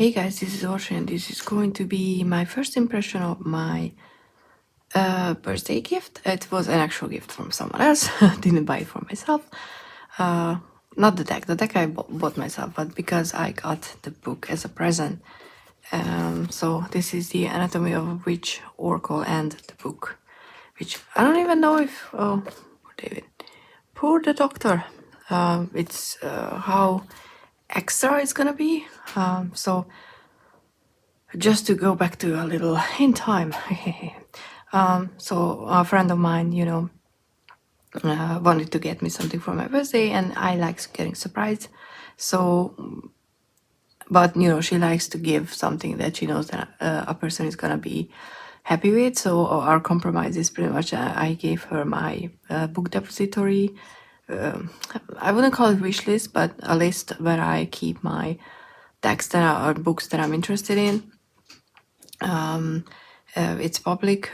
Hey guys, this is Orsi and this is going to be my first impression of my birthday gift. It was an actual gift from someone else. Didn't buy it for myself. Not the deck. The deck I bought myself, but because I got the book as a present. So this is the Anatomy of a Witch, Oracle, and the book, which I don't even know if. Oh, poor David, poor the doctor. It's how extra it's gonna be. So just to go back to a little in time. So a friend of mine, wanted to get me something for my birthday, and I like getting surprised. So, but she likes to give something that she knows that a person is gonna be happy with. So our compromise is pretty much I gave her my book depository. I wouldn't call it wish list, but a list where I keep my texts or books that I'm interested in. It's public,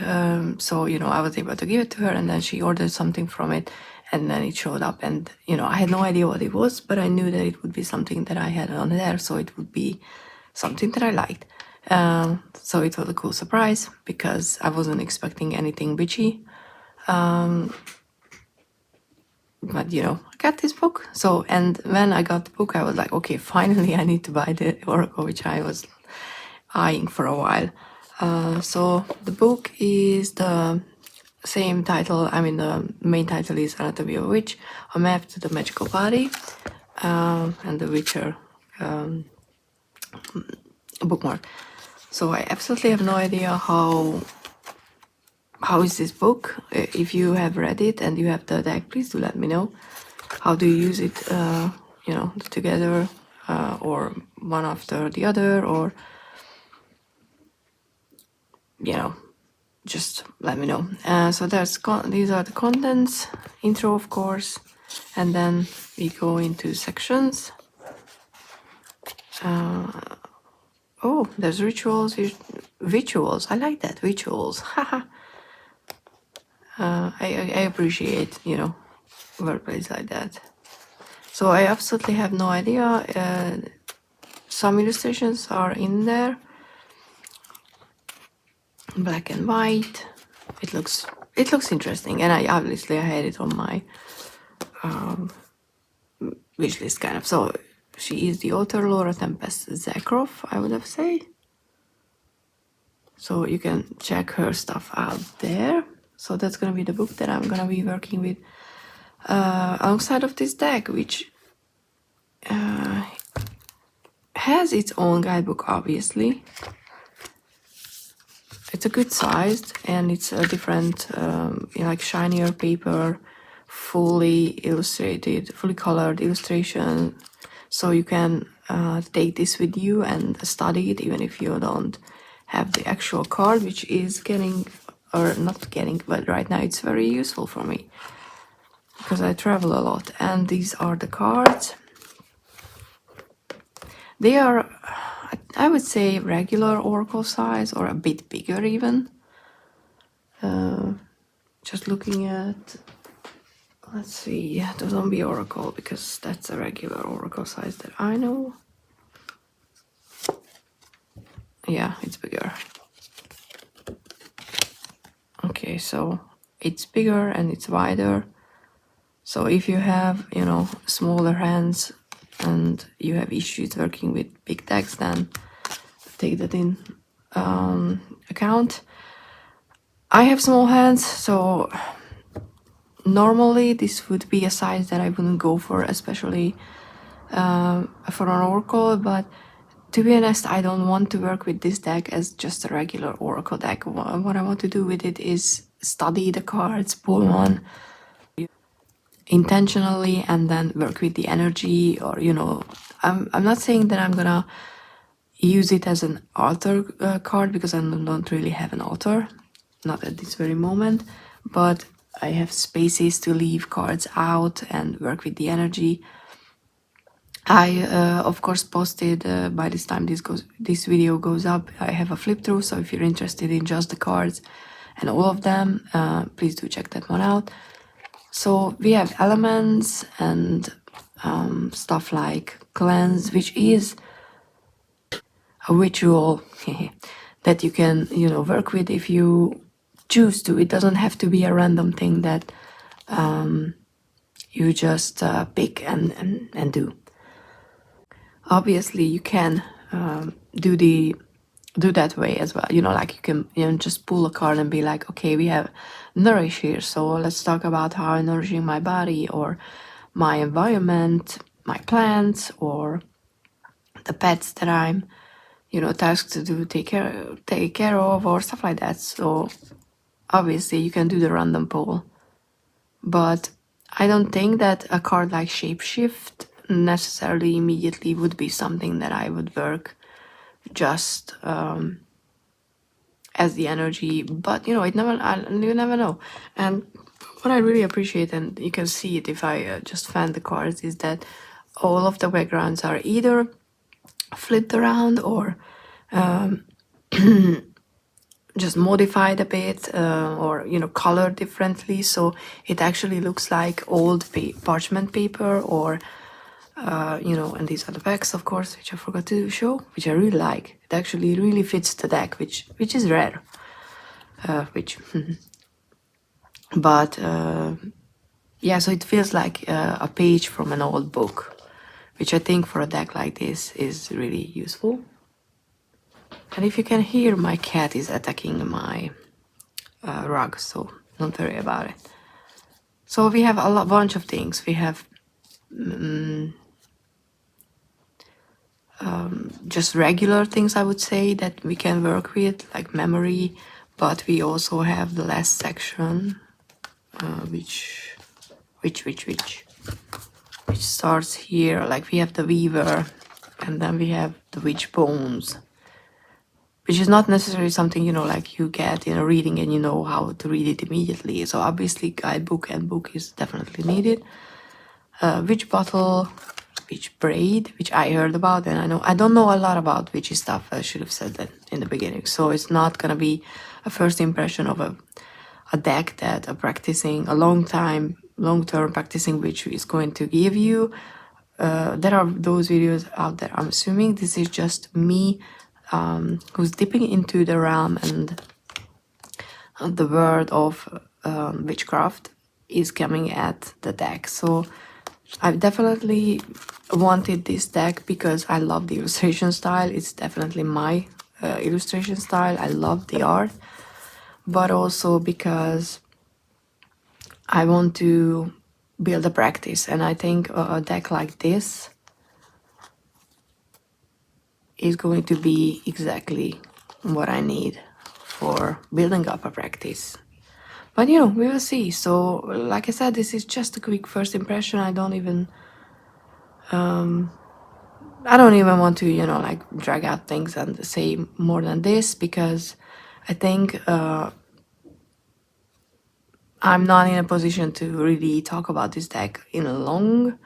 so I was able to give it to her, and then she ordered something from it, and then it showed up, and I had no idea what it was, but I knew that it would be something that I had on there, so it would be something that I liked. So it was a cool surprise because I wasn't expecting anything bitchy. But I got this book. So, and when I got the book, I was like, okay, finally I need to buy the Oracle, which I was eyeing for a while. So the book is the same title. I mean, the main title is Anatomy of a Witch, a map to the magical body, and the Witcher bookmark. So I absolutely have no idea how is this book. If you have read it and you have the deck, please do let me know. How do you use it, together, or one after the other, or just let me know. So these are the contents, intro of course, and then we go into sections. Oh, there's rituals. Rituals. I like that, rituals. Haha. I appreciate wordplays like that. So I absolutely have no idea. Some illustrations are in there, black and white. It looks interesting, and I obviously had it on my wish list kind of. So she is the author, Laura Tempest Zakroff, I would have said. So you can check her stuff out there. So that's gonna be the book that I'm gonna be working with alongside of this deck, which has its own guidebook, obviously. It's a good sized, and it's a different, like shinier paper, fully illustrated, fully colored illustration. So you can take this with you and study it, even if you don't have the actual card, which is getting, or not getting, but right now it's very useful for me because I travel a lot. And these are the cards. They are, I would say, regular oracle size, or a bit bigger even. Just looking at, let's see, the zombie oracle, because that's a regular oracle size that I know. Yeah, it's bigger. Okay, so it's bigger and it's wider. So if you have, smaller hands and you have issues working with big decks, then take that in account. I have small hands, so normally this would be a size that I wouldn't go for, especially for an oracle, but to be honest, I don't want to work with this deck as just a regular oracle deck. What I want to do with it is study the cards, pull one intentionally, and then work with the energy, or I'm not saying that I'm gonna use it as an altar card, because I don't really have an altar, not at this very moment, but I have spaces to leave cards out and work with the energy. I of course posted, by this time this video goes up, I have a flip through, so if you're interested in just the cards and all of them, please do check that one out. So we have elements and stuff like cleanse, which is a ritual that you can, you know, work with if you choose to. It doesn't have to be a random thing that you just pick and do. Obviously, you can do that way as well. You know, like you can, you know, just pull a card and be like, okay, we have nourish here, so let's talk about how I'm nourishing my body or my environment, my plants, or the pets that I'm, you know, tasked to do take care of, or stuff like that. So obviously, you can do the random pull, but I don't think that a card like Shapeshift necessarily immediately would be something that I would work just as the energy. But you know, you never know. And what I really appreciate, and you can see it if I just fan the cards, is that all of the backgrounds are either flipped around or just modified a bit, or you know, colored differently, so it actually looks like old parchment paper, or you know. And these are the backs, of course, which I forgot to show, which I really like. It actually really fits the deck, which is rare, but yeah, so it feels like a page from an old book, which I think for a deck like this is really useful. And if you can hear, my cat is attacking my rug, so don't worry about it. So we have a bunch of things. We have just regular things, I would say, that we can work with, like memory, but we also have the last section, which starts here. Like we have the weaver, and then we have the witch bones, which is not necessarily something, you know, like you get in a reading and you know how to read it immediately. So obviously guidebook and book is definitely needed. Witch bottle, witch braid, which I heard about, and I don't know a lot about witchy stuff. I should have said that in the beginning. So it's not gonna be a first impression of a deck that a long-term practicing witch is going to give you. There are those videos out there. I'm assuming this is just me who's dipping into the realm and the world of witchcraft is coming at the deck. So I've definitely wanted this deck because I love the illustration style. It's definitely my illustration style. I love the art, but also because I want to build a practice, and I think a deck like this is going to be exactly what I need for building up a practice. But you know, we will see. So like I said, this is just a quick first impression. I don't even want to, you know, like drag out things and say more than this, because I think I'm not in a position to really talk about this deck in a long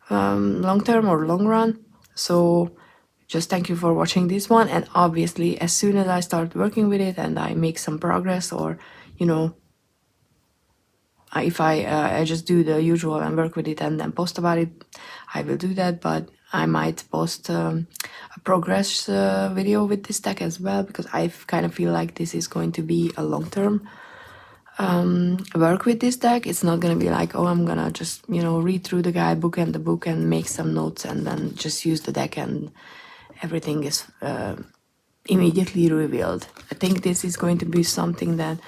term or long run. So just thank you for watching this one, and obviously as soon as I start working with it and I make some progress, or you know, if I just do the usual and work with it and then post about it, I will do that. But I might post a progress video with this deck as well, because I kind of feel like this is going to be a long-term work with this deck. It's not gonna be like, oh, I'm gonna just, you know, read through the guidebook and the book and make some notes and then just use the deck and everything is immediately revealed. I think this is going to be something that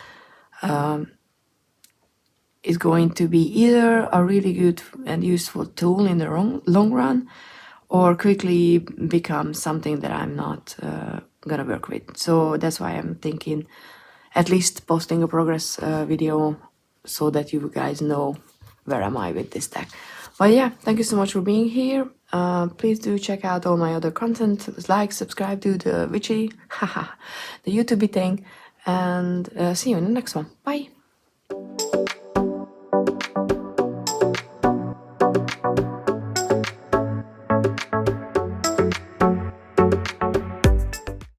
is going to be either a really good and useful tool in the long run, or quickly become something that I'm not gonna work with. So that's why I'm thinking at least posting a progress video so that you guys know where am I with this deck. But yeah, thank you so much for being here. Please do check out all my other content. Like, subscribe, do the witchy, the YouTube thing, and see you in the next one. Bye.